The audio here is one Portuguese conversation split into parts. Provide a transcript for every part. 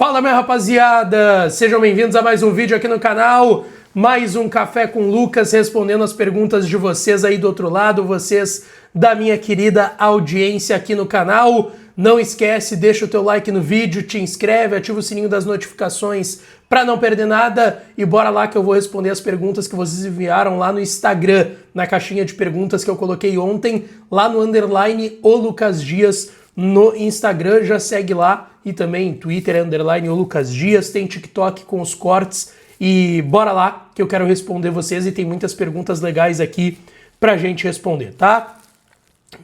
Fala, minha rapaziada! Sejam bem-vindos a mais um vídeo aqui no canal, mais um Café com Lucas, respondendo as perguntas de vocês aí do outro lado, vocês da minha querida audiência aqui no canal. Não esquece, deixa o teu like no vídeo, te inscreve, ativa o sininho das notificações para não perder nada e bora lá que eu vou responder as perguntas que vocês enviaram lá no Instagram, na caixinha de perguntas que eu coloquei ontem, lá no _ o Lucas Dias no Instagram, já segue lá, e também Twitter _ o Lucas Dias, tem TikTok com os cortes e bora lá que eu quero responder vocês e tem muitas perguntas legais aqui pra gente responder, tá?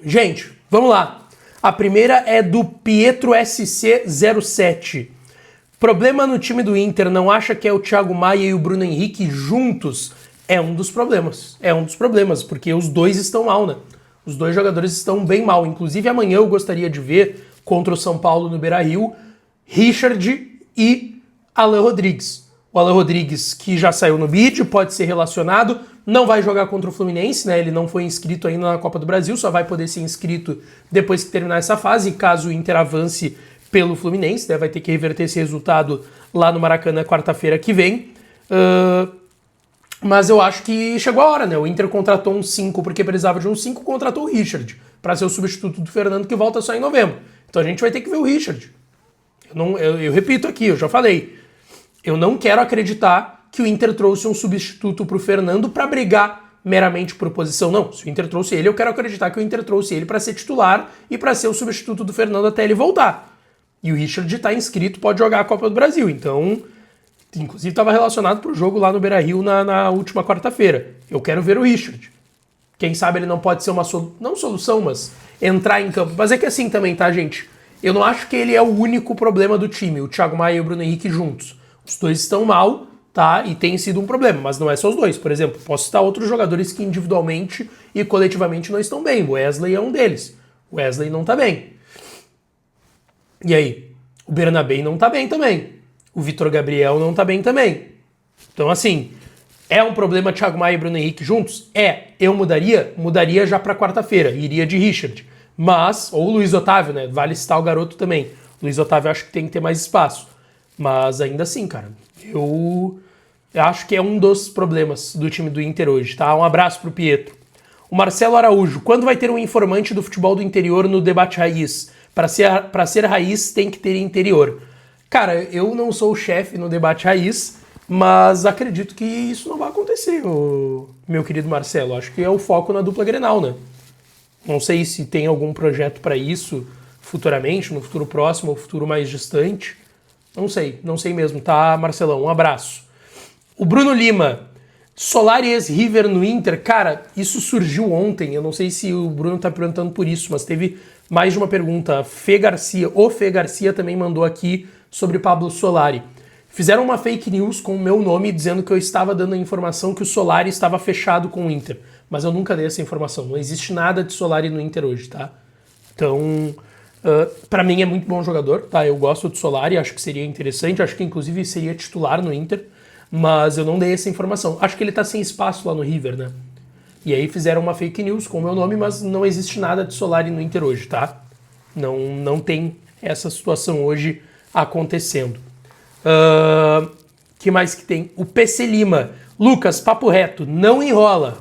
Gente, vamos lá. A primeira é do Pietro SC07. Problema no time do Inter, não acha que é o Thiago Maia e o Bruno Henrique juntos? É um dos problemas, porque os dois estão mal, né? Os dois jogadores estão bem mal. Inclusive, amanhã eu gostaria de ver, contra o São Paulo no Beira-Rio, Richard e Alan Rodrigues. O Alan Rodrigues, que já saiu no bid, pode ser relacionado, não vai jogar contra o Fluminense, né? Ele não foi inscrito ainda na Copa do Brasil, só vai poder ser inscrito depois que terminar essa fase, caso o Inter avance pelo Fluminense, né? Vai ter que reverter esse resultado lá no Maracanã quarta-feira que vem. Mas eu acho que chegou a hora, né? O Inter contratou um 5 porque precisava de um 5, contratou o Richard para ser o substituto do Fernando, que volta só em novembro. Então a gente vai ter que ver o Richard. Eu repito aqui, eu já falei. Eu não quero acreditar que o Inter trouxe um substituto pro Fernando para brigar meramente por posição. Não, se o Inter trouxe ele, eu quero acreditar que o Inter trouxe ele para ser titular e para ser o substituto do Fernando até ele voltar. E o Richard está inscrito, pode jogar a Copa do Brasil. Então, inclusive estava relacionado pro jogo lá no Beira-Rio na última quarta-feira. Eu quero ver o Richard. Quem sabe ele não pode ser uma não solução, mas entrar em campo. Mas é que assim também, tá, gente? Eu não acho que ele é o único problema do time, o Thiago Maia e o Bruno Henrique juntos. Os dois estão mal, tá? E tem sido um problema, mas não é só os dois. Por exemplo, posso citar outros jogadores que individualmente e coletivamente não estão bem. O Wesley é um deles. O Wesley não tá bem. E aí? O Bernabé não tá bem também. O Vitor Gabriel não tá bem também. Então, assim, é um problema Thiago Maia e Bruno Henrique juntos? É. Eu mudaria já pra quarta-feira. Iria de Richard. Mas, ou o Luiz Otávio, né? Vale citar o garoto também. O Luiz Otávio eu acho que tem que ter mais espaço. Mas ainda assim, cara, eu acho que é um dos problemas do time do Inter hoje, tá? Um abraço pro Pietro. O Marcelo Araújo, quando vai ter um informante do futebol do interior no debate raiz? Para ser raiz, tem que ter interior. Cara, eu não sou o chefe no debate raiz, mas acredito que isso não vai acontecer, meu querido Marcelo. Acho que é o foco na dupla Grenal, né? Não sei se tem algum projeto para isso futuramente, no futuro próximo ou futuro mais distante. Não sei mesmo, tá, Marcelão? Um abraço. O Bruno Lima, Solari ex-River no Inter. Cara, isso surgiu ontem, eu não sei se o Bruno tá perguntando por isso, mas teve mais de uma pergunta. O Fê Garcia também mandou aqui sobre Pablo Solari. Fizeram uma fake news com o meu nome dizendo que eu estava dando a informação que o Solari estava fechado com o Inter, mas eu nunca dei essa informação. Não existe nada de Solari no Inter hoje, tá? Então, pra mim é muito bom jogador, tá? Eu gosto do Solari, acho que seria interessante, acho que inclusive seria titular no Inter, mas eu não dei essa informação. Acho que ele tá sem espaço lá no River, né? E aí fizeram uma fake news com o meu nome, mas não existe nada de Solari no Inter hoje, tá? Não tem essa situação hoje acontecendo. Que mais que tem? O PC Lima. Lucas, papo reto, não enrola.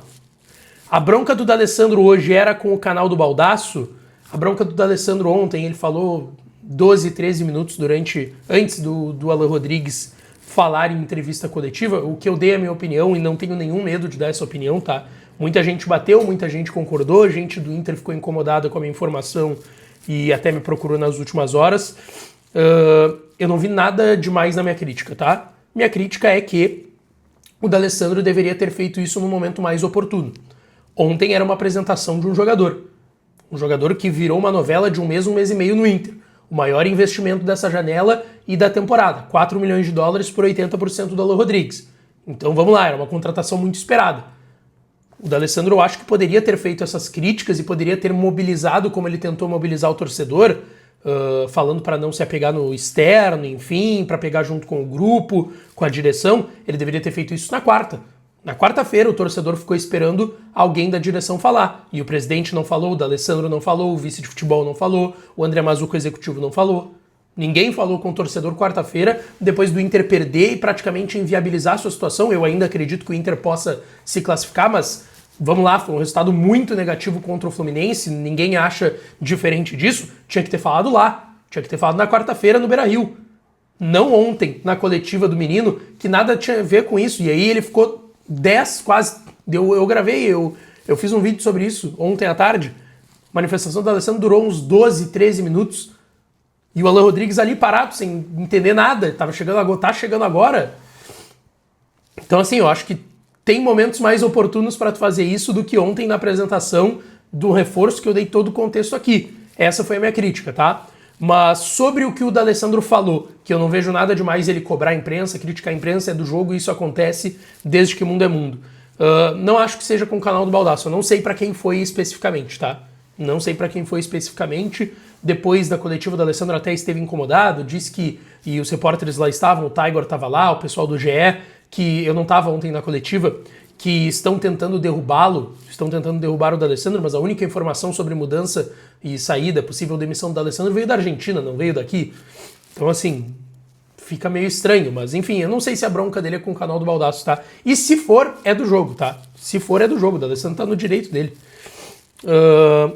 A bronca do D'Alessandro hoje era com o canal do Baldasso? A bronca do D'Alessandro ontem, ele falou 12, 13 minutos antes do Alan Rodrigues falar em entrevista coletiva, o que eu dei a minha opinião e não tenho nenhum medo de dar essa opinião, tá? Muita gente bateu, muita gente concordou, gente do Inter ficou incomodada com a minha informação e até me procurou nas últimas horas. Eu não vi nada demais na minha crítica, tá? Minha crítica é que o D'Alessandro deveria ter feito isso no momento mais oportuno. Ontem era uma apresentação de um jogador que virou uma novela de um mês e meio no Inter. O maior investimento dessa janela e da temporada. 4 milhões de dólares por 80% do Alan Rodrigues. Então vamos lá, era uma contratação muito esperada. O D'Alessandro eu acho que poderia ter feito essas críticas e poderia ter mobilizado como ele tentou mobilizar o torcedor, falando para não se apegar no externo, enfim, para pegar junto com o grupo, com a direção. Ele deveria ter feito isso na quarta. Na quarta-feira, o torcedor ficou esperando alguém da direção falar. E o presidente não falou, o D'Alessandro não falou, o vice de futebol não falou, o André Mazuco, executivo, não falou. Ninguém falou com o torcedor quarta-feira, depois do Inter perder e praticamente inviabilizar a sua situação. Eu ainda acredito que o Inter possa se classificar, mas vamos lá, foi um resultado muito negativo contra o Fluminense, ninguém acha diferente disso. Tinha que ter falado lá, tinha que ter falado na quarta-feira no Beira-Rio. Não ontem, na coletiva do menino, que nada tinha a ver com isso. E aí ele ficou 10, quase... Eu gravei, eu fiz um vídeo sobre isso ontem à tarde. A manifestação do Alessandro durou uns 12, 13 minutos. E o Alan Rodrigues ali parado, sem entender nada. Tá chegando agora. Então, assim, eu acho que tem momentos mais oportunos para tu fazer isso do que ontem na apresentação do reforço, que eu dei todo o contexto aqui. Essa foi a minha crítica, tá? Mas sobre o que o D'Alessandro falou, que eu não vejo nada demais ele cobrar a imprensa, criticar a imprensa é do jogo e isso acontece desde que mundo é mundo. Não acho que seja com o canal do Baldasso, eu não sei para quem foi especificamente, tá? Não sei para quem foi especificamente. Depois da coletiva do D'Alessandro até esteve incomodado, disse que, e os repórteres lá estavam, o Tiger estava lá, o pessoal do GE, que eu não estava ontem na coletiva, que estão tentando derrubá-lo, estão tentando derrubar o D'Alessandro, mas a única informação sobre mudança e saída, possível demissão do D'Alessandro veio da Argentina, não veio daqui. Então, assim, fica meio estranho, mas enfim, eu não sei se a bronca dele é com o canal do Baldasso, tá? E se for, é do jogo, tá? Se for, é do jogo, o D'Alessandro tá no direito dele.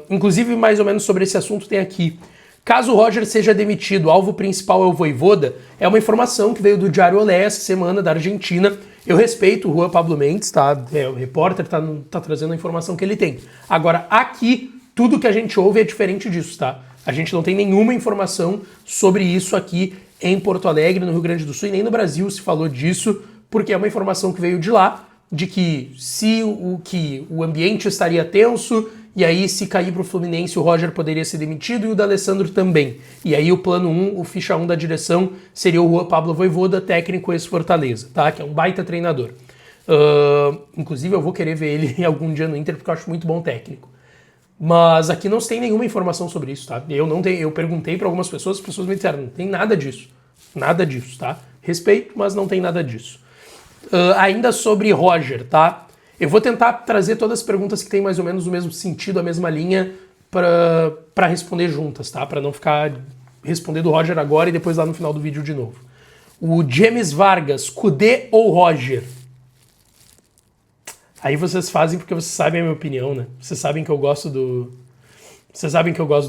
Inclusive, mais ou menos sobre esse assunto tem aqui. Caso o Roger seja demitido, o alvo principal é o Vojvoda, é uma informação que veio do Diário Olé essa semana, da Argentina. Eu respeito o Juan Pablo Mendes, tá? O repórter tá trazendo a informação que ele tem. Agora, aqui, tudo que a gente ouve é diferente disso, tá? A gente não tem nenhuma informação sobre isso aqui em Porto Alegre, no Rio Grande do Sul, e nem no Brasil se falou disso, porque é uma informação que veio de lá, de que o ambiente estaria tenso, e aí se cair pro Fluminense o Roger poderia ser demitido e o D'Alessandro também. E aí o plano 1, o ficha 1 da direção, seria o Juan Pablo Vojvoda, técnico ex-Fortaleza, tá? Que é um baita treinador. Inclusive eu vou querer ver ele algum dia no Inter, porque eu acho muito bom técnico. Mas aqui não se tem nenhuma informação sobre isso, tá? Eu perguntei para algumas pessoas, as pessoas me disseram, não tem nada disso. Nada disso, tá? Respeito, mas não tem nada disso. Ainda sobre Roger, tá? Eu vou tentar trazer todas as perguntas que têm mais ou menos o mesmo sentido, a mesma linha, para responder juntas, tá? Para não ficar respondendo o Roger agora e depois lá no final do vídeo de novo. O James Vargas, Kudê ou Roger? Aí vocês fazem porque vocês sabem a minha opinião, né? Vocês sabem que eu gosto do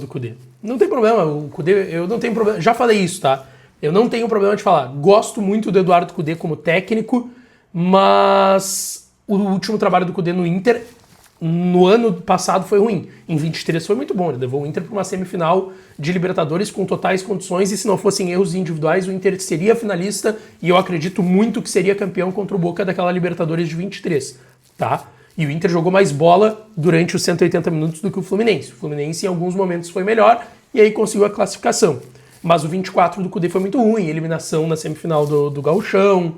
Kudê. Não tem problema, o Kudê, eu não tenho problema. Já falei isso, tá? Eu não tenho problema de falar. Gosto muito do Eduardo Kudê como técnico, mas o último trabalho do Kudê no Inter, no ano passado, foi ruim. Em 23 foi muito bom, ele levou o Inter para uma semifinal de Libertadores com totais condições, e se não fossem erros individuais, o Inter seria finalista, e eu acredito muito que seria campeão contra o Boca daquela Libertadores de 23, tá? E o Inter jogou mais bola durante os 180 minutos do que o Fluminense. O Fluminense em alguns momentos foi melhor, e aí conseguiu a classificação. Mas o 24 do Kudê foi muito ruim, eliminação na semifinal do Gauchão.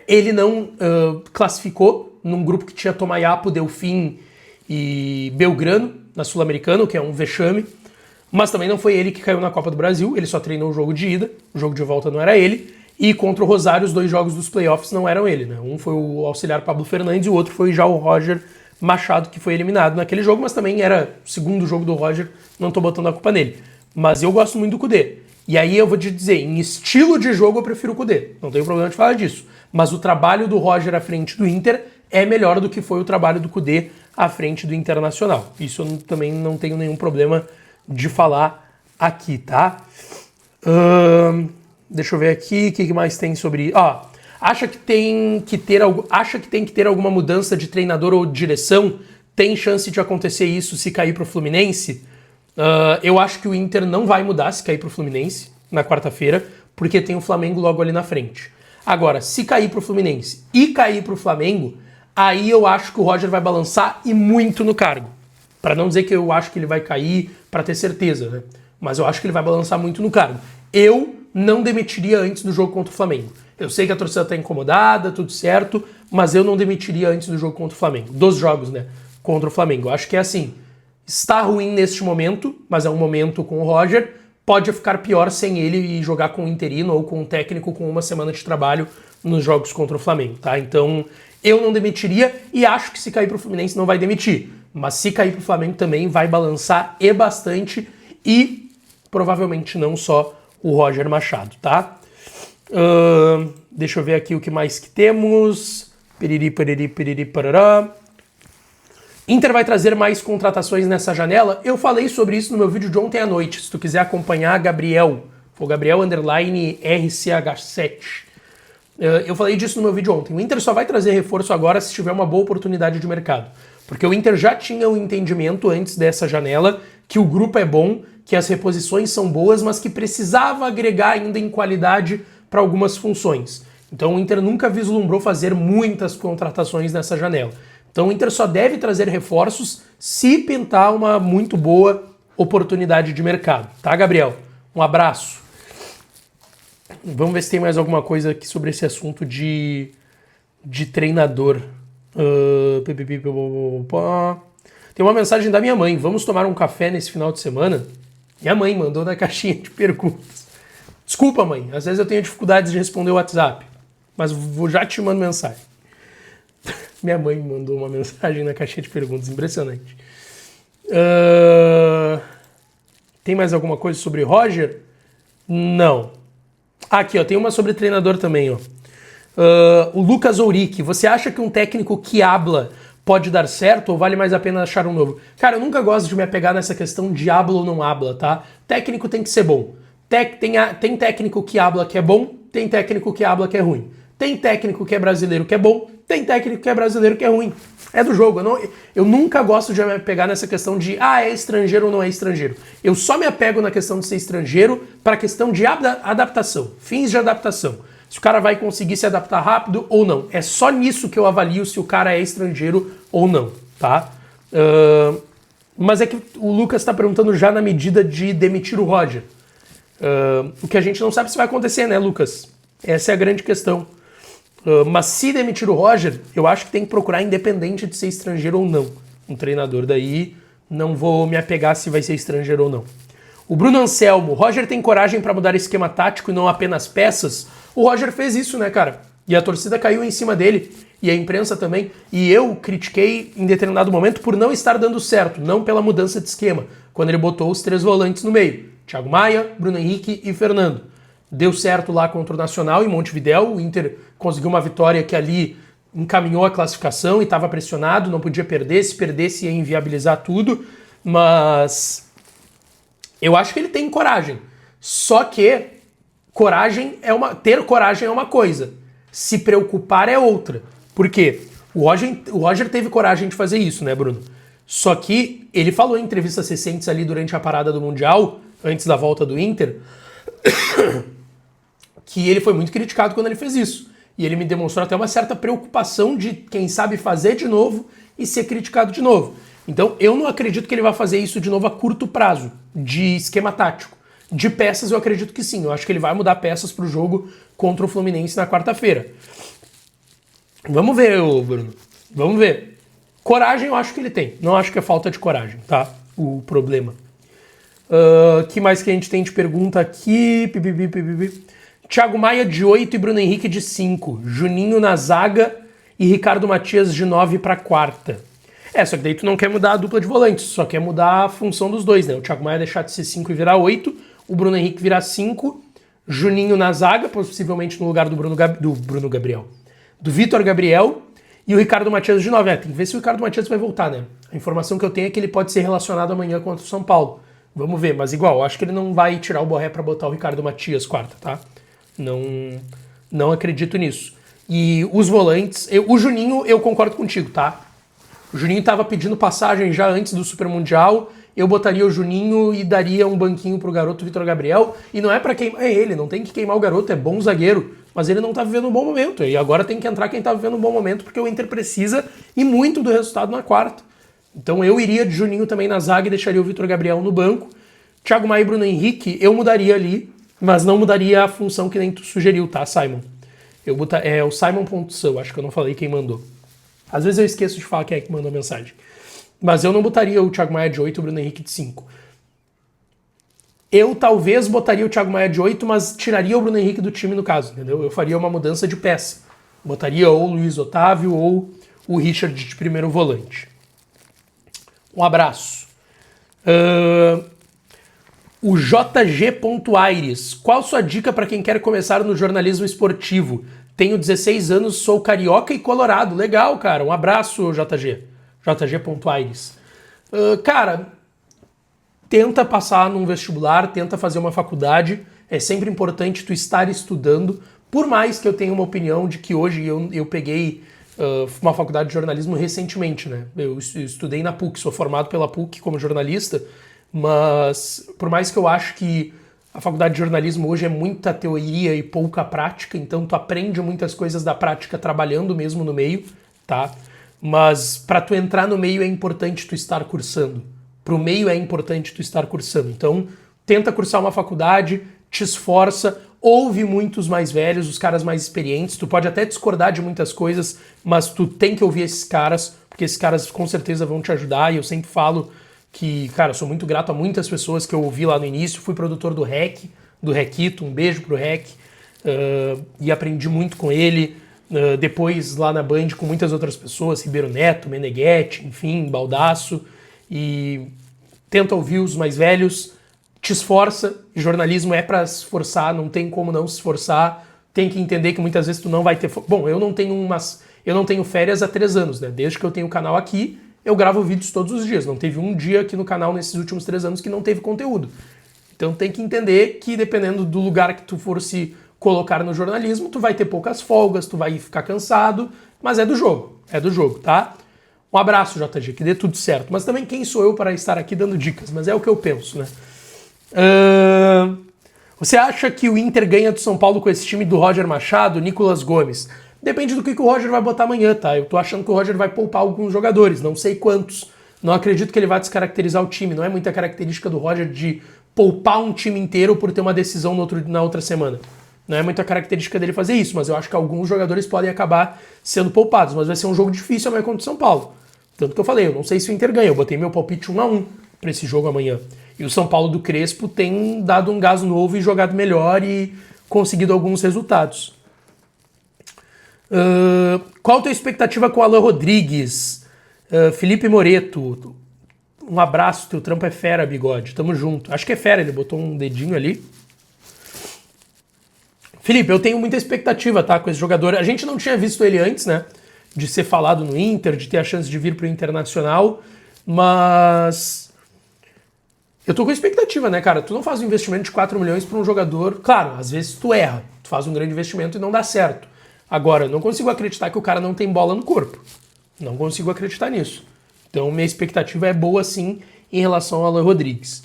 Ele não classificou num grupo que tinha Tomayapo, Delfim e Belgrano, na Sul-Americana, que é um vexame. Mas também não foi ele que caiu na Copa do Brasil, ele só treinou o jogo de ida, o jogo de volta não era ele. E contra o Rosário, os 2 jogos dos playoffs não eram ele, né? Um foi o auxiliar Pablo Fernandes e o outro foi já o Roger Machado, que foi eliminado naquele jogo, mas também era o segundo jogo do Roger, não tô botando a culpa nele. Mas eu gosto muito do Kudê. E aí eu vou te dizer, em estilo de jogo eu prefiro o Kudê. Não tenho problema de falar disso. Mas o trabalho do Roger à frente do Inter é melhor do que foi o trabalho do Kudê à frente do Internacional. Isso eu também não tenho nenhum problema de falar aqui, tá? Deixa eu ver aqui, o que mais tem sobre... Acha que tem que ter alguma mudança de treinador ou de direção? Tem chance de acontecer isso se cair pro Fluminense? Eu acho que o Inter não vai mudar se cair pro Fluminense na quarta-feira, porque tem o Flamengo logo ali na frente. Agora, se cair pro Fluminense e cair pro Flamengo, aí eu acho que o Roger vai balançar e muito no cargo. Para não dizer que eu acho que ele vai cair para ter certeza, né? Mas eu acho que ele vai balançar muito no cargo. Eu não demitiria antes do jogo contra o Flamengo. Eu sei que a torcida tá incomodada, tudo certo, mas eu não demitiria antes do jogo contra o Flamengo. Dos jogos, né? Contra o Flamengo. Eu acho que é assim. Está ruim neste momento, mas é um momento com o Roger. Pode ficar pior sem ele e jogar com o interino ou com o técnico com uma semana de trabalho nos jogos contra o Flamengo, tá? Então, eu não demitiria e acho que se cair pro Fluminense não vai demitir. Mas se cair pro Flamengo também vai balançar e bastante. E provavelmente não só o Roger Machado, tá? Deixa eu ver aqui o que mais que temos. Piriri, piriri, piriri, parará. Inter vai trazer mais contratações nessa janela? Eu falei sobre isso no meu vídeo de ontem à noite. Se tu quiser acompanhar, Gabriel, foi Gabriel _ RCH7. Eu falei disso no meu vídeo ontem. O Inter só vai trazer reforço agora se tiver uma boa oportunidade de mercado. Porque o Inter já tinha o entendimento antes dessa janela que o grupo é bom, que as reposições são boas, mas que precisava agregar ainda em qualidade para algumas funções. Então o Inter nunca vislumbrou fazer muitas contratações nessa janela. Então o Inter só deve trazer reforços se pintar uma muito boa oportunidade de mercado. Tá, Gabriel? Um abraço. Vamos ver se tem mais alguma coisa aqui sobre esse assunto de treinador. Tem uma mensagem da minha mãe. Vamos tomar um café nesse final de semana? Minha mãe mandou na caixinha de perguntas. Desculpa, mãe. Às vezes eu tenho dificuldades de responder o WhatsApp. Mas vou já te mando mensagem. Minha mãe mandou uma mensagem na caixinha de perguntas. Impressionante. Tem mais alguma coisa sobre Roger? Não. Aqui, ó, tem uma sobre treinador também, ó. O Lucas Ourique. Você acha que um técnico que habla pode dar certo ou vale mais a pena achar um novo? Cara, eu nunca gosto de me apegar nessa questão de habla ou não habla, tá? Técnico tem que ser bom. Tem técnico que habla que é bom, tem técnico que habla que é ruim. Tem técnico que é brasileiro que é bom, tem técnico que é brasileiro que é ruim. É do jogo. Eu nunca gosto de me pegar nessa questão de é estrangeiro ou não é estrangeiro. Eu só me apego na questão de ser estrangeiro para a questão de adaptação, fins de adaptação. Se o cara vai conseguir se adaptar rápido ou não. É só nisso que eu avalio se o cara é estrangeiro ou não, tá? Mas é que o Lucas está perguntando já na medida de demitir o Roger. O que a gente não sabe se vai acontecer, né, Lucas? Essa é a grande questão. Mas se demitir o Roger, eu acho que tem que procurar independente de ser estrangeiro ou não. Um treinador daí, não vou me apegar se vai ser estrangeiro ou não. O Bruno Anselmo, Roger tem coragem para mudar esquema tático e não apenas peças? O Roger fez isso, né, cara? E a torcida caiu em cima dele, e a imprensa também. E eu critiquei em determinado momento por não estar dando certo, não pela mudança de esquema, quando ele botou os 3 volantes no meio. Thiago Maia, Bruno Henrique e Fernando. Deu certo lá contra o Nacional em Montevidéu, o Inter conseguiu uma vitória que ali encaminhou a classificação e estava pressionado, não podia perder, se perdesse ia inviabilizar tudo, mas eu acho que ele tem coragem. Só que ter coragem é uma coisa, se preocupar é outra. Por quê? O Roger teve coragem de fazer isso, né, Bruno? Só que ele falou em entrevistas recentes ali durante a parada do Mundial, antes da volta do Inter, que ele foi muito criticado quando ele fez isso. E ele me demonstrou até uma certa preocupação de quem sabe fazer de novo e ser criticado de novo. Então eu não acredito que ele vai fazer isso de novo a curto prazo, de esquema tático. De peças eu acredito que sim. Eu acho que ele vai mudar peças pro jogo contra o Fluminense na quarta-feira. Vamos ver, Bruno. Vamos ver. Coragem eu acho que ele tem. Não acho que é falta de coragem, tá? O problema. Que mais que a gente tem de pergunta aqui? Thiago Maia de 8 e Bruno Henrique de 5. Juninho na zaga e Ricardo Matias de 9 para quarta. Só que daí tu não quer mudar a dupla de volantes, só quer mudar a função dos dois, né? O Thiago Maia deixar de ser 5 e virar 8, o Bruno Henrique virar 5, Juninho na zaga, possivelmente no lugar do do Vitor Gabriel, e o Ricardo Matias de 9. Tem que ver se o Ricardo Matias vai voltar, né? A informação que eu tenho é que ele pode ser relacionado amanhã contra o São Paulo. Vamos ver, mas igual, eu acho que ele não vai tirar o Borré para botar o Ricardo Matias quarta, tá? Não acredito nisso. E os volantes, o Juninho, eu concordo contigo, tá? O Juninho estava pedindo passagem já antes do Super Mundial, eu botaria o Juninho e daria um banquinho pro garoto Vitor Gabriel, e não é para queimar ele, não tem que queimar o garoto, é bom zagueiro, mas ele não tá vivendo um bom momento, e agora tem que entrar quem tá vivendo um bom momento, porque o Inter precisa e muito do resultado na quarta. Então eu iria de Juninho também na zaga e deixaria o Vitor Gabriel no banco. Thiago Maia e Bruno Henrique, eu mudaria ali, mas não mudaria a função que nem tu sugeriu, tá, Simon? É o Simon.Sou, acho que eu não falei quem mandou. Às vezes eu esqueço de falar quem é que mandou a mensagem. Mas eu não botaria o Thiago Maia de 8 e o Bruno Henrique de 5. Eu talvez botaria o Thiago Maia de 8, mas tiraria o Bruno Henrique do time no caso, entendeu? Eu faria uma mudança de peça. Botaria ou o Luiz Otávio ou o Richard de primeiro volante. Um abraço. O JG.Aires, qual sua dica para quem quer começar no jornalismo esportivo? Tenho 16 anos, sou carioca e colorado. Legal, cara. Um abraço, JG. JG.Aires. Cara, tenta passar num vestibular, tenta fazer uma faculdade. É sempre importante tu estar estudando. Por mais que eu tenha uma opinião de que hoje eu peguei uma faculdade de jornalismo recentemente, né? Eu estudei na PUC, sou formado pela PUC como jornalista, mas por mais que eu acho que a faculdade de jornalismo hoje é muita teoria e pouca prática, então tu aprende muitas coisas da prática trabalhando mesmo no meio, tá? Mas para tu entrar no meio é importante tu estar cursando. Pro meio é importante tu estar cursando. Então, tenta cursar uma faculdade, te esforça, ouve muitos mais velhos, os caras mais experientes. Tu pode até discordar de muitas coisas, mas tu tem que ouvir esses caras, porque esses caras com certeza vão te ajudar. E eu sempre falo que, cara, eu sou muito grato a muitas pessoas que eu ouvi lá no início. Fui produtor do REC, do Requito, um beijo pro REC, e aprendi muito com ele. Depois lá na Band com muitas outras pessoas, Ribeiro Neto, Meneghetti, enfim, Baldasso. E tenta ouvir os mais velhos, te esforça. Jornalismo é para se esforçar, não tem como não se esforçar. Tem que entender que muitas vezes tu não vai ter... Bom, eu não tenho férias há 3 anos, né? Desde que eu tenho o canal aqui, eu gravo vídeos todos os dias. Não teve um dia aqui no canal nesses últimos 3 anos que não teve conteúdo. Então tem que entender que dependendo do lugar que tu for se colocar no jornalismo, tu vai ter poucas folgas, tu vai ficar cansado, mas é do jogo, tá? Um abraço, JG, que dê tudo certo. Mas também quem sou eu para estar aqui dando dicas? Mas é o que eu penso, né? Você acha que o Inter ganha do São Paulo com esse time do Roger Machado, Nicolas Gomes? Depende do que o Roger vai botar amanhã, tá? Eu tô achando que o Roger vai poupar alguns jogadores, não sei quantos. Não acredito que ele vai descaracterizar o time. Não é muita característica do Roger de poupar um time inteiro por ter uma decisão na outra semana. Não é muita característica dele fazer isso, mas eu acho que alguns jogadores podem acabar sendo poupados. Mas vai ser um jogo difícil amanhã contra o São Paulo. Tanto que eu falei, eu não sei se o Inter ganha. Eu botei meu palpite 1-1 para esse jogo amanhã. E o São Paulo do Crespo tem dado um gás novo e jogado melhor e conseguido alguns resultados. Qual a tua expectativa com o Alan Rodrigues? Felipe Moreto. Um abraço, teu trampo é fera, bigode. Tamo junto. Acho que é fera, ele botou um dedinho ali. Felipe, eu tenho muita expectativa, tá, com esse jogador. A gente não tinha visto ele antes, né? De ser falado no Inter, de ter a chance de vir pro Internacional, mas eu tô com expectativa, né, cara? Tu não faz um investimento de 4 milhões pra um jogador... Claro, às vezes tu erra. Tu faz um grande investimento e não dá certo. Agora, eu não consigo acreditar que o cara não tem bola no corpo. Não consigo acreditar nisso. Então, minha expectativa é boa, sim, em relação ao Alan Rodrigues.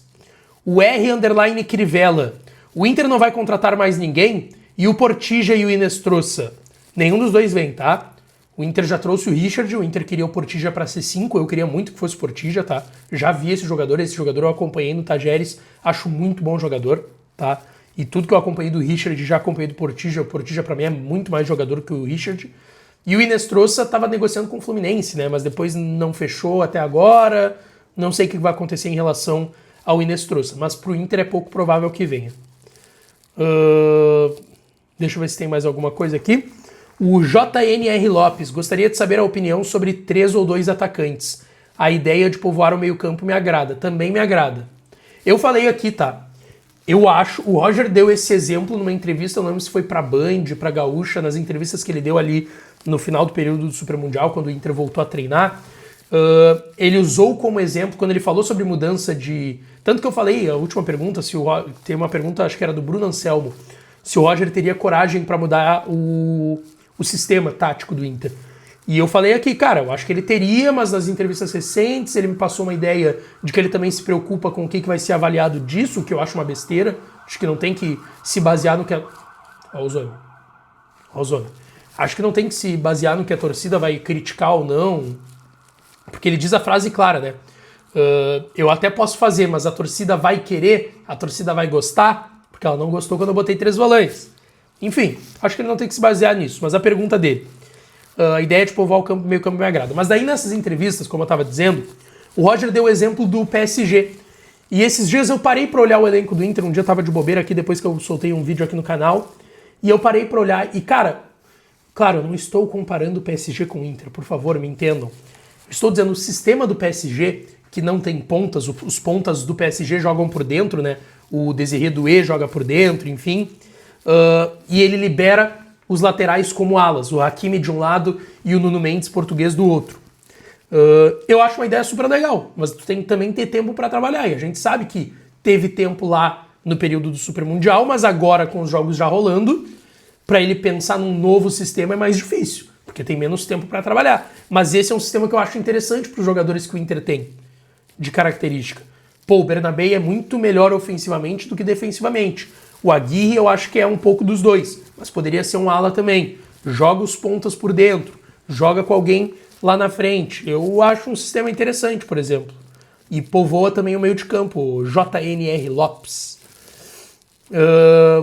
O R_Crivella. O Inter não vai contratar mais ninguém? E o Portilla e o Inestrosa? Nenhum dos dois vem, tá? O Inter já trouxe o Richard, o Inter queria o Portilla para ser 5, eu queria muito que fosse o Portilla, tá? Já vi esse jogador eu acompanhei no Tajeres, acho muito bom jogador, tá? E tudo que eu acompanhei do Richard, já acompanhei do Portilla, o Portilla para mim é muito mais jogador que o Richard. E o Inestrosa estava negociando com o Fluminense, né? Mas depois não fechou até agora, não sei o que vai acontecer em relação ao Inestrosa, mas pro Inter é pouco provável que venha. Deixa eu ver se tem mais alguma coisa aqui. O JNR Lopes, gostaria de saber a opinião sobre 3 ou 2 atacantes. A ideia de povoar o meio-campo me agrada, também me agrada. Eu falei aqui, tá? Eu acho, o Roger deu esse exemplo numa entrevista, eu não lembro se foi pra Band, pra Gaúcha, nas entrevistas que ele deu ali no final do período do Super Mundial, quando o Inter voltou a treinar. Ele usou como exemplo, quando ele falou sobre mudança de... Tanto que eu falei, a última pergunta, tem uma pergunta, acho que era do Bruno Anselmo, se o Roger teria coragem para mudar o sistema tático do Inter. E eu falei aqui, cara, eu acho que ele teria, mas nas entrevistas recentes ele me passou uma ideia de que ele também se preocupa com o que vai ser avaliado disso, que eu acho uma besteira. Acho que não tem que se basear no que... Ó o Zona. Acho que não tem que se basear no que a torcida vai criticar ou não, porque ele diz a frase clara, né? Eu até posso fazer, mas a torcida vai querer, a torcida vai gostar, porque ela não gostou quando eu botei 3 volantes. Enfim, acho que ele não tem que se basear nisso, mas a pergunta dele, a ideia de povoar o meio campo me agrada. Mas daí nessas entrevistas, como eu estava dizendo, o Roger deu o exemplo do PSG. E esses dias eu parei para olhar o elenco do Inter, um dia eu tava de bobeira aqui, depois que eu soltei um vídeo aqui no canal, e eu parei para olhar, e cara, claro, eu não estou comparando o PSG com o Inter, por favor, me entendam. Estou dizendo, o sistema do PSG que não tem pontas, os pontas do PSG jogam por dentro, né? O Désiré Doué joga por dentro, enfim. E ele libera os laterais como alas, o Hakimi de um lado e o Nuno Mendes português do outro. Eu acho uma ideia super legal, mas tu tem que também ter tempo para trabalhar. E a gente sabe que teve tempo lá no período do Super Mundial, mas agora com os jogos já rolando, para ele pensar num novo sistema é mais difícil, porque tem menos tempo para trabalhar. Mas esse é um sistema que eu acho interessante para os jogadores que o Inter tem, de característica. Pô, o Bernabé é muito melhor ofensivamente do que defensivamente. O Aguirre eu acho que é um pouco dos dois, mas poderia ser um ala também. Joga os pontas por dentro, joga com alguém lá na frente. Eu acho um sistema interessante, por exemplo. E povoa também o meio de campo, o JNR Lopes.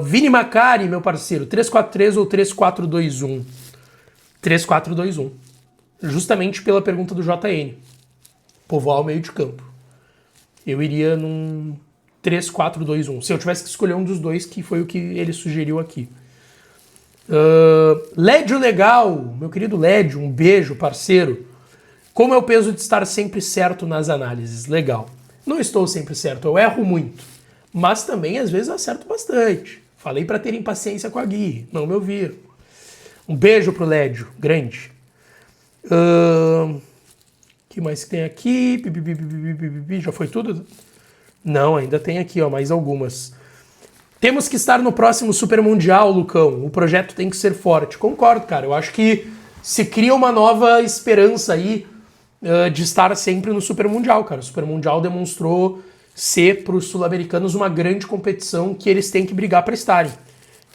Vini Macari, meu parceiro, 3-4-3 ou 3-4-2-1? 3-4-2-1. Justamente pela pergunta do JN. Povoar o meio de campo. Eu iria num 3-4-2-1. Se eu tivesse que escolher um dos dois, que foi o que ele sugeriu aqui. Lédio Legal, meu querido Lédio, um beijo, parceiro. Como é o peso de estar sempre certo nas análises? Legal. Não estou sempre certo, eu erro muito. Mas também, às vezes, eu acerto bastante. Falei para terem paciência com a Gui, não me ouviram. Um beijo pro Lédio, grande. O que mais que tem aqui? Já foi tudo? Não, ainda tem aqui, ó, mais algumas. Temos que estar no próximo Super Mundial, Lucão. O projeto tem que ser forte. Concordo, cara. Eu acho que se cria uma nova esperança aí de estar sempre no Super Mundial, cara. O Super Mundial demonstrou ser para os sul-americanos uma grande competição que eles têm que brigar para estarem.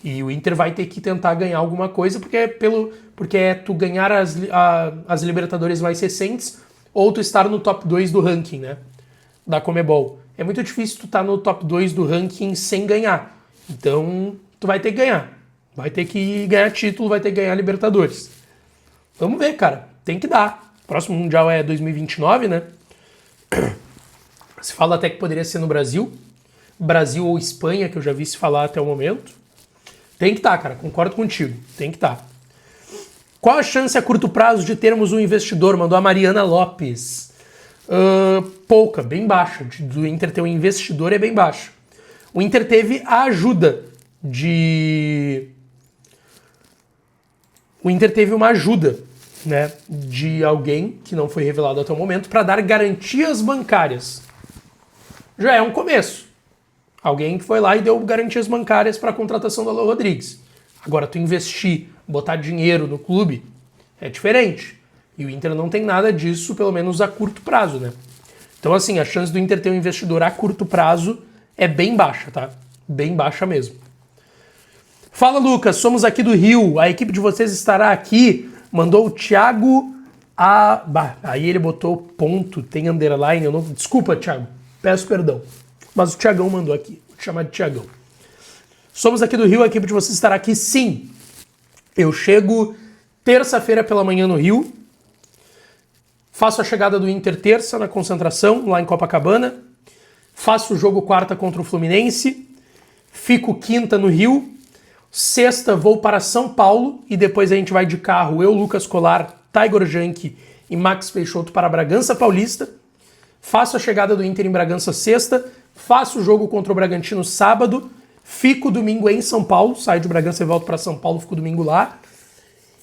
E o Inter vai ter que tentar ganhar alguma coisa, porque é tu ganhar as Libertadores mais recentes ou tu estar no top 2 do ranking, né? Da Conmebol. É muito difícil tu estar no top 2 do ranking sem ganhar. Então, tu vai ter que ganhar. Vai ter que ganhar título, vai ter que ganhar Libertadores. Vamos ver, cara. Tem que dar. O próximo Mundial é 2029, né? Se fala até que poderia ser no Brasil. Brasil ou Espanha, que eu já vi se falar até o momento. Tem que estar, cara. Concordo contigo. Tem que estar. Qual a chance a curto prazo de termos um investidor? Mandou a Mariana Lopes. Pouca, bem baixa. Do Inter ter um investidor é bem baixa. O Inter teve a ajuda de... O Inter teve uma ajuda, né, de alguém, que não foi revelado até o momento, para dar garantias bancárias. Já é um começo. Alguém que foi lá e deu garantias bancárias para a contratação do Alô Rodrigues. Agora, tu investir, botar dinheiro no clube, é diferente. E o Inter não tem nada disso, pelo menos a curto prazo, né? Então, assim, a chance do Inter ter um investidor a curto prazo é bem baixa, tá? Bem baixa mesmo. Fala, Lucas, somos aqui do Rio, a equipe de vocês estará aqui. Mandou o Thiago aí ele botou ponto, tem underline, eu não... Desculpa, Thiago, peço perdão. Mas o Thiagão mandou aqui, vou te chamar de Thiagão. Somos aqui do Rio, a equipe de vocês estará aqui, sim. Eu chego terça-feira pela manhã no Rio, faço a chegada do Inter terça na concentração, lá em Copacabana, faço o jogo quarta contra o Fluminense, fico quinta no Rio, sexta vou para São Paulo e depois a gente vai de carro, eu, Lucas Colar, Tiger Junk e Max Peixoto para Bragança Paulista, faço a chegada do Inter em Bragança sexta, faço o jogo contra o Bragantino sábado, fico domingo em São Paulo, saio de Bragança e volto para São Paulo, fico domingo lá,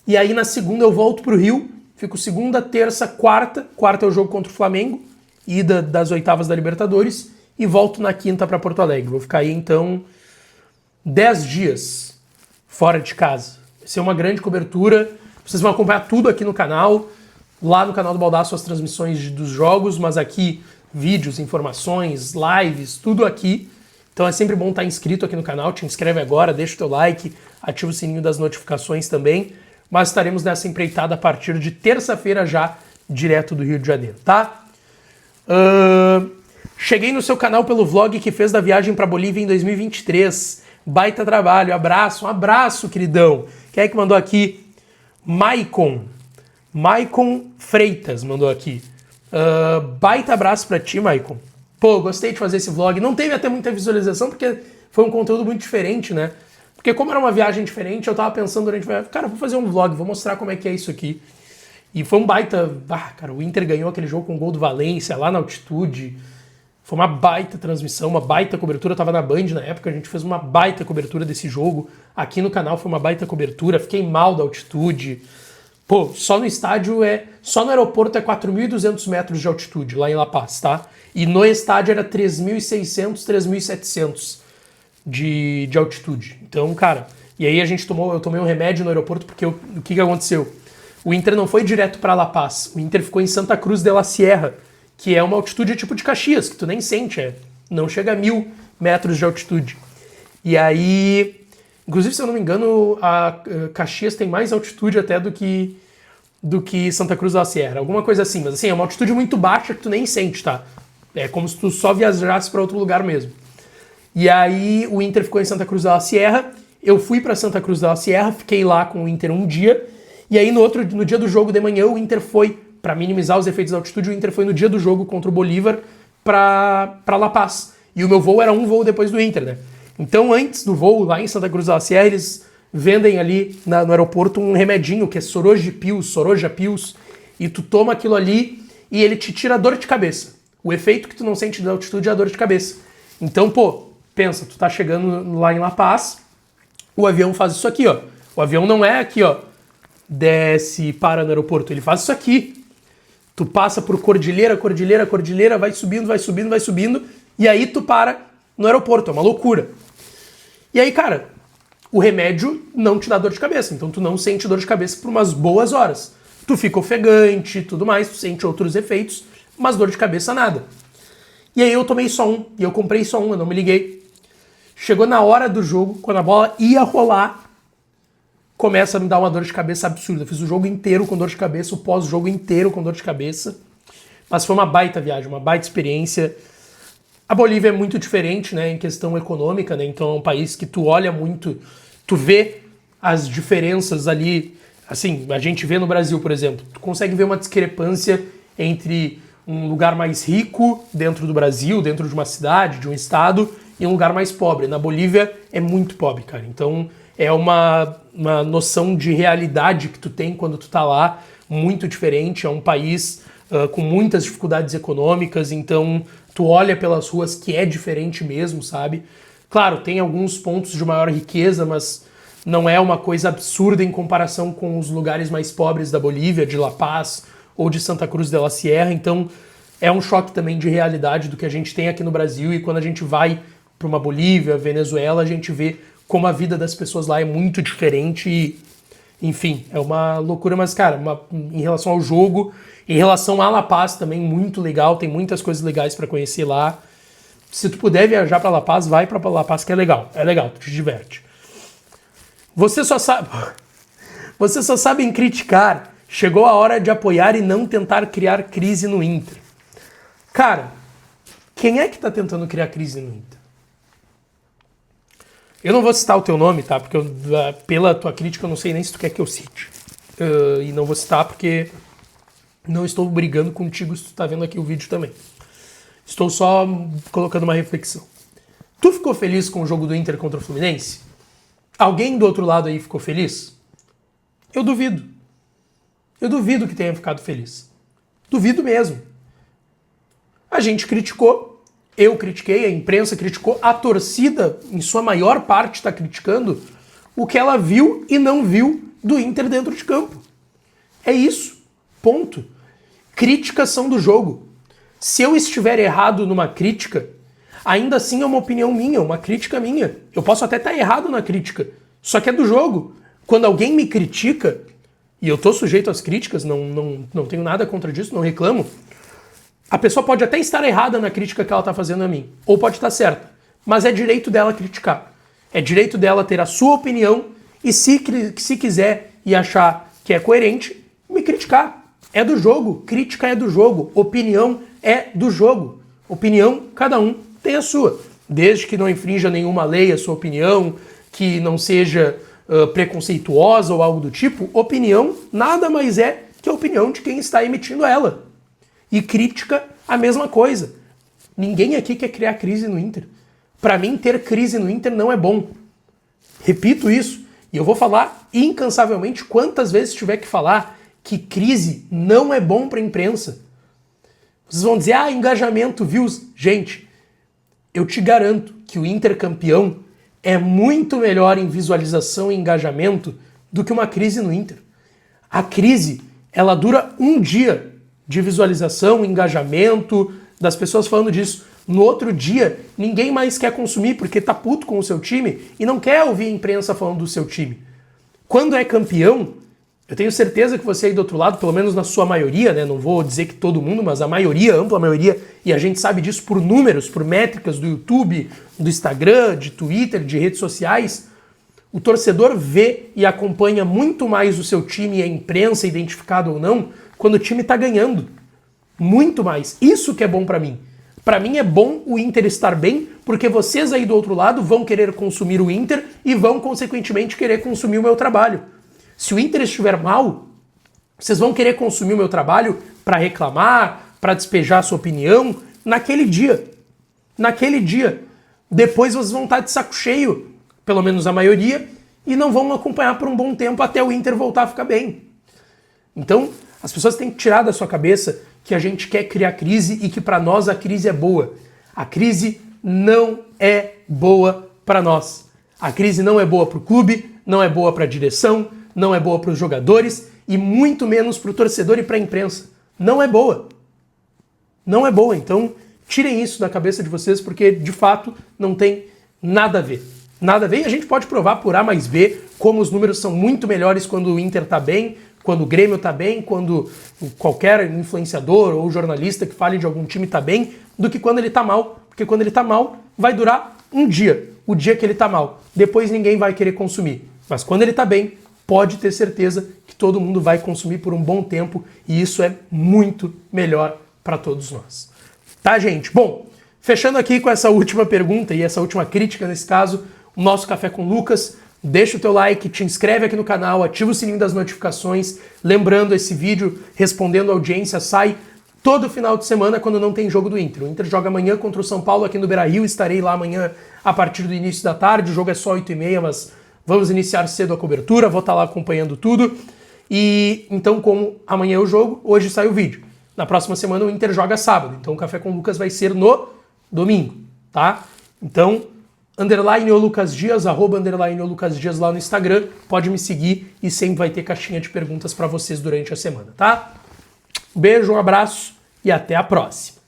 e aí na segunda eu volto para o Rio, fico segunda, terça, quarta é o jogo contra o Flamengo, ida das oitavas da Libertadores, e volto na quinta para Porto Alegre. Vou ficar aí então 10 dias fora de casa. Vai ser uma grande cobertura, vocês vão acompanhar tudo aqui no canal, lá no canal do Baldasso as transmissões dos jogos, mas aqui vídeos, informações, lives, tudo aqui. Então é sempre bom estar inscrito aqui no canal, te inscreve agora, deixa o teu like, ativa o sininho das notificações também, mas estaremos nessa empreitada a partir de terça-feira já, direto do Rio de Janeiro, tá? Cheguei no seu canal pelo vlog que fez da viagem para Bolívia em 2023. Baita trabalho, abraço, um abraço, queridão. Quem é que mandou aqui? Maicon Freitas mandou aqui. Baita abraço pra ti, Maicon. Pô, gostei de fazer esse vlog. Não teve até muita visualização, porque foi um conteúdo muito diferente, né? Porque como era uma viagem diferente, eu tava pensando durante... Cara, vou fazer um vlog, vou mostrar como é que é isso aqui. E foi um baita... cara, o Inter ganhou aquele jogo com o gol do Valência, lá na altitude. Foi uma baita transmissão, uma baita cobertura. Eu tava na Band na época, a gente fez uma baita cobertura desse jogo. Aqui no canal foi uma baita cobertura, fiquei mal da altitude. Pô, só no estádio só no aeroporto é 4.200 metros de altitude, lá em La Paz, tá? E no estádio era 3.600, 3.700 de altitude. Então, cara, e aí eu tomei um remédio no aeroporto porque o que aconteceu? O Inter não foi direto pra La Paz, o Inter ficou em Santa Cruz de la Sierra, que é uma altitude tipo de Caxias, que tu nem sente, não chega a 1.000 metros de altitude. E aí, inclusive, se eu não me engano, a Caxias tem mais altitude até do que Santa Cruz da Sierra, alguma coisa assim, mas assim, é uma altitude muito baixa que tu nem sente, tá? É como se tu só viajasse para outro lugar mesmo. E aí o Inter ficou em Santa Cruz da Sierra, eu fui para Santa Cruz da Sierra, fiquei lá com o Inter um dia, e aí no dia do jogo de manhã o Inter foi, para minimizar os efeitos da altitude, o Inter foi no dia do jogo contra o Bolívar para La Paz. E o meu voo era um voo depois do Inter, né? Então antes do voo, lá em Santa Cruz da Sierra, eles vendem ali no aeroporto um remedinho que é Soroja Pills, e tu toma aquilo ali e ele te tira a dor de cabeça. O efeito que tu não sente da altitude é a dor de cabeça. Então, pô, pensa, tu tá chegando lá em La Paz, o avião faz isso aqui, ó. O avião não é aqui, ó, desce e para no aeroporto, ele faz isso aqui. Tu passa por cordilheira, vai subindo, e aí tu para no aeroporto, é uma loucura. E aí, cara, o remédio não te dá dor de cabeça, então tu não sente dor de cabeça por umas boas horas. Tu fica ofegante, tudo mais, tu sente outros efeitos, mas dor de cabeça nada. E aí eu tomei só um, e eu comprei só um, eu não me liguei. Chegou na hora do jogo, quando a bola ia rolar, começa a me dar uma dor de cabeça absurda. Eu fiz o jogo inteiro com dor de cabeça, o pós-jogo inteiro com dor de cabeça. Mas foi uma baita viagem, uma baita experiência. A Bolívia é muito diferente, né, em questão econômica, né? Então é um país que tu olha muito, tu vê as diferenças ali. Assim, a gente vê no Brasil, por exemplo, tu consegue ver uma discrepância entre um lugar mais rico dentro do Brasil, dentro de uma cidade, de um estado, e um lugar mais pobre. Na Bolívia é muito pobre, cara. Então é uma noção de realidade que tu tem quando tu tá lá, muito diferente. É um país com muitas dificuldades econômicas, então tu olha pelas ruas que é diferente mesmo, sabe? Claro, tem alguns pontos de maior riqueza, mas não é uma coisa absurda em comparação com os lugares mais pobres da Bolívia, de La Paz ou de Santa Cruz de la Sierra. Então é um choque também de realidade do que a gente tem aqui no Brasil, e quando a gente vai para uma Bolívia, Venezuela, a gente vê como a vida das pessoas lá é muito diferente e, enfim, é uma loucura. Mas, cara, em relação ao jogo, em relação a La Paz também, muito legal, tem muitas coisas legais para conhecer lá. Se tu puder viajar para La Paz, vai para La Paz, que é legal, tu te diverte. Vocês só sabem criticar, chegou a hora de apoiar e não tentar criar crise no Inter. Cara, quem é que tá tentando criar crise no Inter? Eu não vou citar o teu nome, tá? Porque pela tua crítica eu não sei nem se tu quer que eu cite. E não vou citar porque não estou brigando contigo se tu tá vendo aqui o vídeo também. Estou só colocando uma reflexão. Tu ficou feliz com o jogo do Inter contra o Fluminense? Alguém do outro lado aí ficou feliz? Eu duvido. Eu duvido que tenha ficado feliz. Duvido mesmo. A gente criticou. Eu critiquei, a imprensa criticou, a torcida, em sua maior parte, está criticando o que ela viu e não viu do Inter dentro de campo. É isso. Ponto. Críticas são do jogo. Se eu estiver errado numa crítica, ainda assim é uma opinião minha, uma crítica minha. Eu posso até estar errado na crítica, só que é do jogo. Quando alguém me critica, e eu estou sujeito às críticas, não tenho nada contra disso, não reclamo, a pessoa pode até estar errada na crítica que ela está fazendo a mim, ou pode estar certa, mas é direito dela criticar. É direito dela ter a sua opinião e se quiser e achar que é coerente, me criticar. É do jogo, crítica é do jogo, opinião é do jogo. Opinião, cada um tem a sua. Desde que não infrinja nenhuma lei a sua opinião, que não seja preconceituosa ou algo do tipo, opinião nada mais é que a opinião de quem está emitindo ela. E crítica, a mesma coisa. Ninguém aqui quer criar crise no Inter. Para mim, ter crise no Inter não é bom. Repito isso. E eu vou falar incansavelmente quantas vezes tiver que falar. que crise não é bom para a imprensa. Vocês vão dizer, engajamento, views. Gente, eu te garanto que o Inter campeão é muito melhor em visualização e engajamento do que uma crise no Inter. A crise, ela dura um dia de visualização, engajamento, das pessoas falando disso. No outro dia, ninguém mais quer consumir porque tá puto com o seu time e não quer ouvir a imprensa falando do seu time. Quando é campeão, eu tenho certeza que você aí do outro lado, pelo menos na sua maioria, né? Não vou dizer que todo mundo, mas a maioria, ampla maioria, e a gente sabe disso por números, por métricas do YouTube, do Instagram, de Twitter, de redes sociais. O torcedor vê e acompanha muito mais o seu time e a imprensa, identificado ou não, quando o time tá ganhando. Muito mais. Isso que é bom pra mim. Pra mim é bom o Inter estar bem, porque vocês aí do outro lado vão querer consumir o Inter e vão, consequentemente, querer consumir o meu trabalho. Se o Inter estiver mal, vocês vão querer consumir o meu trabalho para reclamar, para despejar a sua opinião naquele dia. Naquele dia. Depois vocês vão estar de saco cheio, pelo menos a maioria, e não vão acompanhar por um bom tempo até o Inter voltar a ficar bem. Então, as pessoas têm que tirar da sua cabeça que a gente quer criar crise e que para nós a crise é boa. A crise não é boa para nós. A crise não é boa para o clube, não é boa para a direção, não é boa para os jogadores e muito menos para o torcedor e para a imprensa. Não é boa. Não é boa. Então, tirem isso da cabeça de vocês porque, de fato, não tem nada a ver. Nada a ver e a gente pode provar por A mais B como os números são muito melhores quando o Inter tá bem, quando o Grêmio tá bem, quando qualquer influenciador ou jornalista que fale de algum time tá bem, do que quando ele tá mal. Porque quando ele tá mal, vai durar um dia, o dia que ele tá mal. Depois ninguém vai querer consumir. Mas quando ele tá bem, pode ter certeza que todo mundo vai consumir por um bom tempo e isso é muito melhor para todos nós. Tá, gente? Bom, fechando aqui com essa última pergunta e essa última crítica nesse caso, o nosso Café com Lucas. Deixa o teu like, te inscreve aqui no canal, ativa o sininho das notificações. Lembrando, esse vídeo respondendo a audiência sai todo final de semana quando não tem jogo do Inter. O Inter joga amanhã contra o São Paulo aqui no Beira-Rio, estarei lá amanhã a partir do início da tarde. O jogo é só 8h30, mas vamos iniciar cedo a cobertura, vou estar lá acompanhando tudo. E então, como amanhã é o jogo, hoje sai o vídeo. Na próxima semana o Inter joga sábado, então o Café com o Lucas vai ser no domingo, tá? Então, _ o Lucas Dias, @ o Lucas Dias lá no Instagram, pode me seguir e sempre vai ter caixinha de perguntas para vocês durante a semana, tá? Beijo, um abraço e até a próxima.